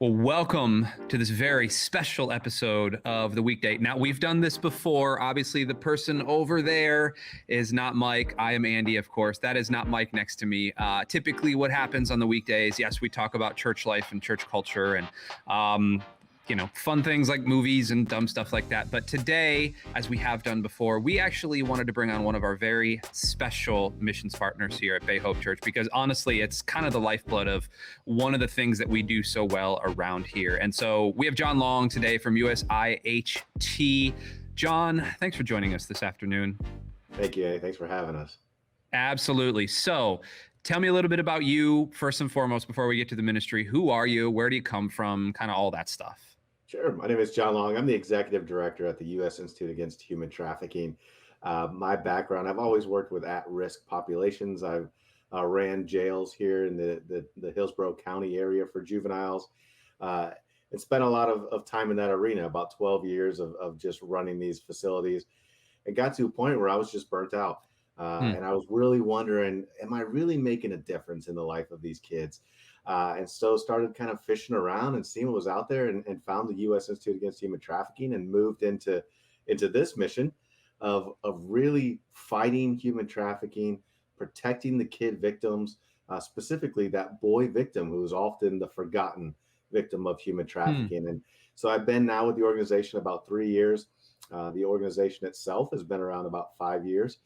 Well, welcome to this very special episode of the Weekday. Now, we've done this before. Obviously, the person over there is not Mike. I am Andy, of course. That is not Mike next to me. Typically, what happens on the weekdays, yes, we talk about church life and church culture and fun things like movies and dumb stuff like that. But today, as we have done before, we actually wanted to bring on one of our very special missions partners here at Bay Hope Church, because honestly, it's kind of the lifeblood of one of the things that we do so well around here. And so we have John Long today from USIAHT. John, thanks for joining us this afternoon. Thank you, Eddie. Thanks for having us. Absolutely. So tell me a little bit about you, first and foremost, before we get to the ministry. Who are you? Where do you come from? Kind of all that stuff. Sure. My name is John Long. I'm the executive director at the U.S. Institute Against Human Trafficking. My background, I've always worked with at-risk populations. I've ran jails here in the Hillsborough County area for juveniles, and spent a lot of time in that arena, about 12 years of just running these facilities. It got to a point where I was just burnt out. And I was really wondering, am I really making a difference in the life of these kids? And so started kind of fishing around and seeing what was out there, and found the U.S. Institute Against Human Trafficking, and moved into this mission of really fighting human trafficking, protecting the kid victims, specifically that boy victim who is often the forgotten victim of human trafficking. And so I've been now with the organization about 3 years. The organization itself has been around about 5 years.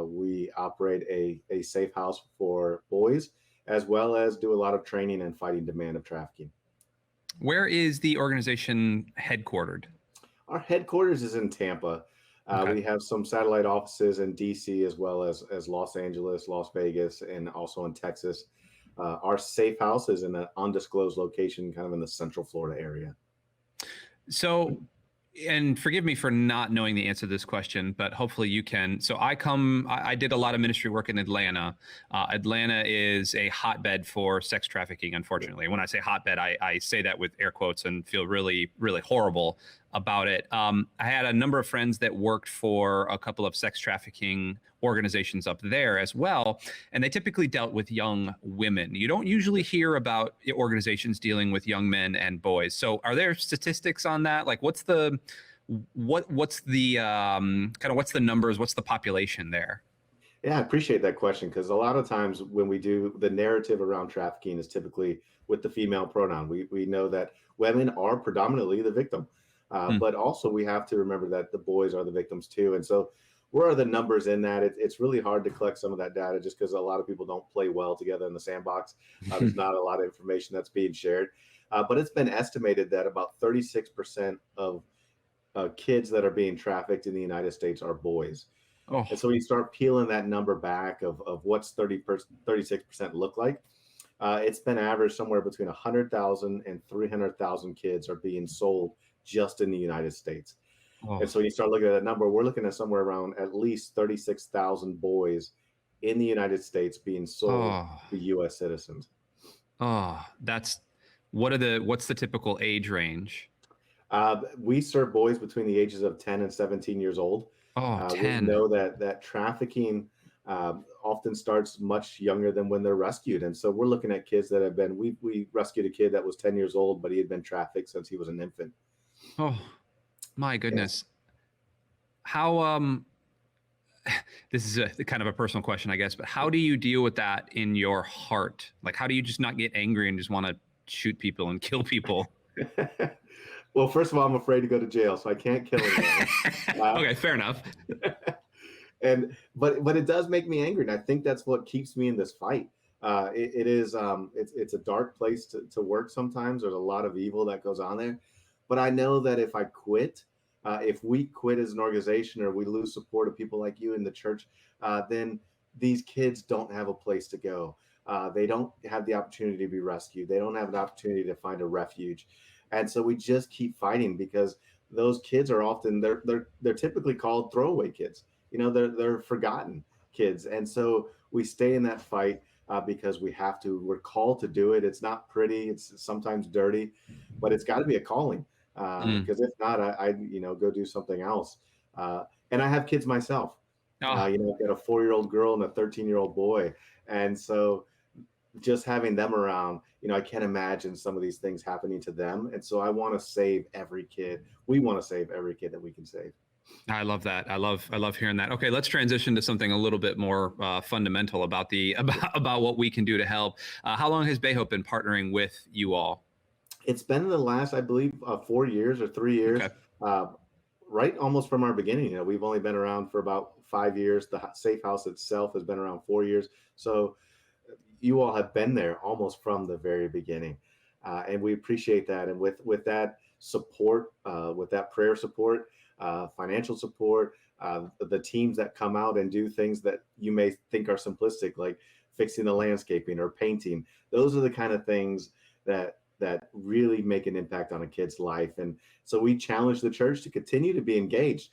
We operate a safe house for boys, as well as do a lot of training and fighting demand of trafficking. Where is the organization headquartered? Our headquarters is in Tampa. Okay. We have some satellite offices in DC, as well as Los Angeles, Las Vegas, and also in Texas. Our safe house is in an undisclosed location, kind of in the Central Florida area. So, and forgive me for not knowing the answer to this question, but hopefully you can. So I did a lot of ministry work in Atlanta. Atlanta is a hotbed for sex trafficking, unfortunately. When I say hotbed, I say that with air quotes and feel really, really horrible about it. I had a number of friends that worked for a couple of sex trafficking organizations up there as well, and they typically dealt with young women. You don't usually hear about organizations dealing with young men and boys. So are there statistics on that? Like what's the what's the numbers? What's the population there? Yeah, I appreciate that question, because a lot of times when we do, the narrative around trafficking is typically with the female pronoun. We know that women are predominantly the victim. But also we have to remember that the boys are the victims too. And so where are the numbers in that? It's really hard to collect some of that data, just because a lot of people don't play well together in the sandbox. There's not a lot of information that's being shared. But it's been estimated that about 36% of kids that are being trafficked in the United States are boys. Oh. And so when you start peeling that number back of what's 36% look like, it's been averaged somewhere between 100,000 and 300,000 kids are being sold just in the United States. Oh. And so when you start looking at that number, we're looking at somewhere around at least 36,000 boys in the United States being sold to U.S. citizens. Oh, what's the typical age range? We serve boys between the ages of 10 and 17 years old. 10. We know that trafficking often starts much younger than when they're rescued. And so we're looking at kids that have been, we rescued a kid that was 10 years old, but he had been trafficked since he was an infant. Oh, my goodness. Yes. How, this is a kind of a personal question, I guess, but how do you deal with that in your heart? Like, how do you just not get angry and just want to shoot people and kill people? Well, first of all, I'm afraid to go to jail, so I can't kill anyone. Okay, fair enough. But it does make me angry, and I think that's what keeps me in this fight. It's a dark place to work sometimes. There's a lot of evil that goes on there. But I know that if I quit, if we quit as an organization, or we lose support of people like you in the church, then these kids don't have a place to go. They don't have the opportunity to be rescued. They don't have an opportunity to find a refuge. And so we just keep fighting, because those kids are often, they're typically called throwaway kids. They're forgotten kids. And so we stay in that fight because we're called to do it. It's not pretty. It's sometimes dirty, but it's got to be a calling. Because if not, I go do something else. And I have kids myself. I've got a 4-year-old girl and a 13-year-old boy. And so just having them around, I can't imagine some of these things happening to them. And so I want to save every kid. We want to save every kid that we can save. I love that. I love hearing that. Okay, let's transition to something a little bit more fundamental about about what we can do to help. How long has Bayhope been partnering with you all? It's been in the last, I believe, 4 years or 3 years, Okay. right almost from our beginning. We've only been around for about 5 years. The Safe House itself has been around 4 years. So you all have been there almost from the very beginning, and we appreciate that. And with that support, with that prayer support, financial support, the teams that come out and do things that you may think are simplistic, like fixing the landscaping or painting. Those are the kind of things that really make an impact on a kid's life. And so we challenge the church to continue to be engaged.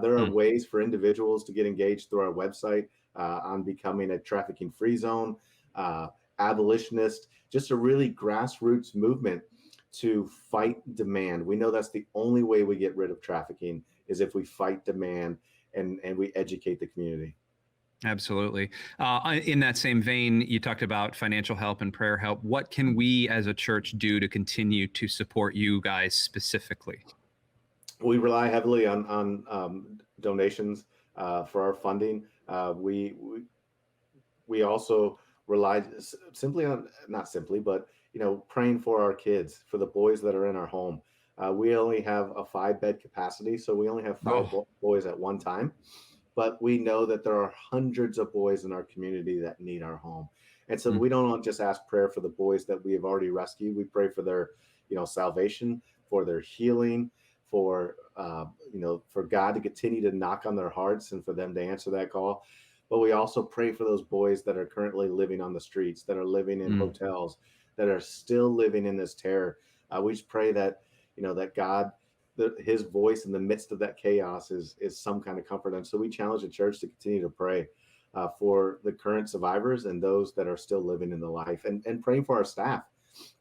There are ways for individuals to get engaged through our website on becoming a trafficking-free zone, abolitionist, just a really grassroots movement to fight demand. We know that's the only way we get rid of trafficking, is if we fight demand and we educate the community. Absolutely. In that same vein, you talked about financial help and prayer help. What can we as a church do to continue to support you guys specifically? We rely heavily on donations for our funding. We also rely simply on, not simply, but praying for our kids, for the boys that are in our home. We only have a 5-bed capacity, so we only have 5 boys at one time. But we know that there are hundreds of boys in our community that need our home. And so we don't just ask prayer for the boys that we have already rescued. We pray for their, salvation, for their healing, for God to continue to knock on their hearts and for them to answer that call. But we also pray for those boys that are currently living on the streets, that are living in hotels, that are still living in this terror. We just pray that, that God, his voice in the midst of that chaos is some kind of comfort. And so we challenge the church to continue to pray for the current survivors and those that are still living in the life, and praying for our staff.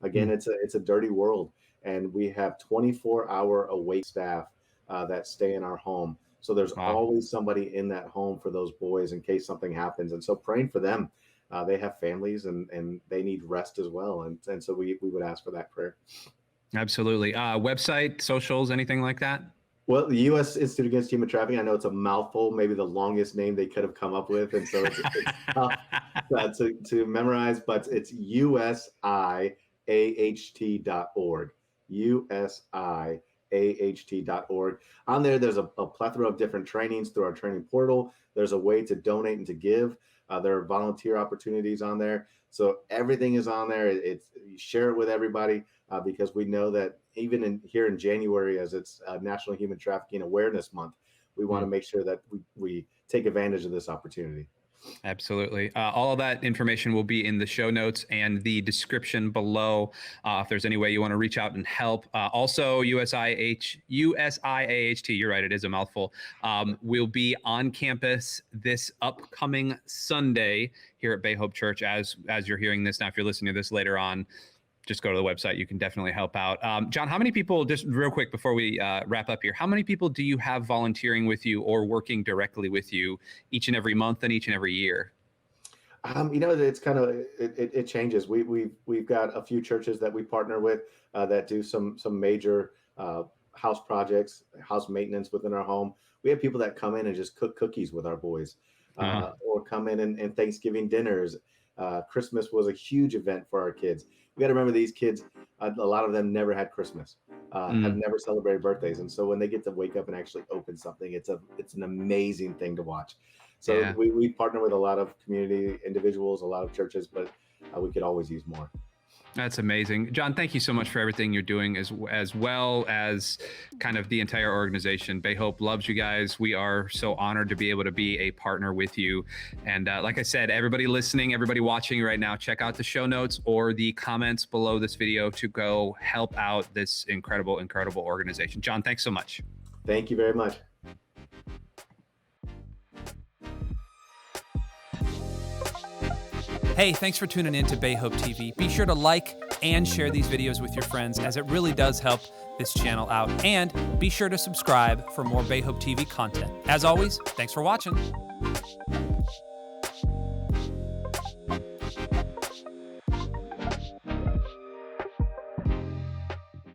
Again, it's a dirty world, and we have 24-hour awake staff that stay in our home. So there's always somebody in that home for those boys in case something happens. And so praying for them. They have families and they need rest as well. And so we would ask for that prayer. Absolutely. Website, socials, anything like that? Well, the U.S. Institute Against Human Trafficking, I know it's a mouthful, maybe the longest name they could have come up with. And so it's tough to memorize, but it's USIAHT.org. USIAHT.org. On there, there's a plethora of different trainings through our training portal. There's a way to donate and to give. There are volunteer opportunities on there. So everything is on there. You share it with everybody because we know that even here in January, as it's National Human Trafficking Awareness Month, we want to make sure that we take advantage of this opportunity. Absolutely. All of that information will be in the show notes and the description below if there's any way you want to reach out and help. Also, USIAHT, you're right, it is a mouthful, will be on campus this upcoming Sunday here at Bayhope Church. As you're hearing this now, if you're listening to this later on, just go to the website. You can definitely help out. John, how many people, just real quick before we wrap up here, how many people do you have volunteering with you or working directly with you each and every month and each and every year? It's kind of, it changes. We've got a few churches that we partner with that do some major house projects, house maintenance within our home. We have people that come in and just cook cookies with our boys or come in and Thanksgiving dinners. Christmas was a huge event for our kids. We got to remember these kids, a lot of them never had Christmas, have never celebrated birthdays. And so when they get to wake up and actually open something, it's an amazing thing to watch. So we partner with a lot of community individuals, a lot of churches, but we could always use more. That's amazing. John, thank you so much for everything you're doing, as well as kind of the entire organization. Bayhope loves you guys. We are so honored to be able to be a partner with you. And like I said, everybody listening, everybody watching right now, check out the show notes or the comments below this video to go help out this incredible, incredible organization. John, thanks so much. Thank you very much. Hey, thanks for tuning in to Bayhope TV. Be sure to like and share these videos with your friends, as it really does help this channel out. And be sure to subscribe for more Bayhope TV content. As always, thanks for watching.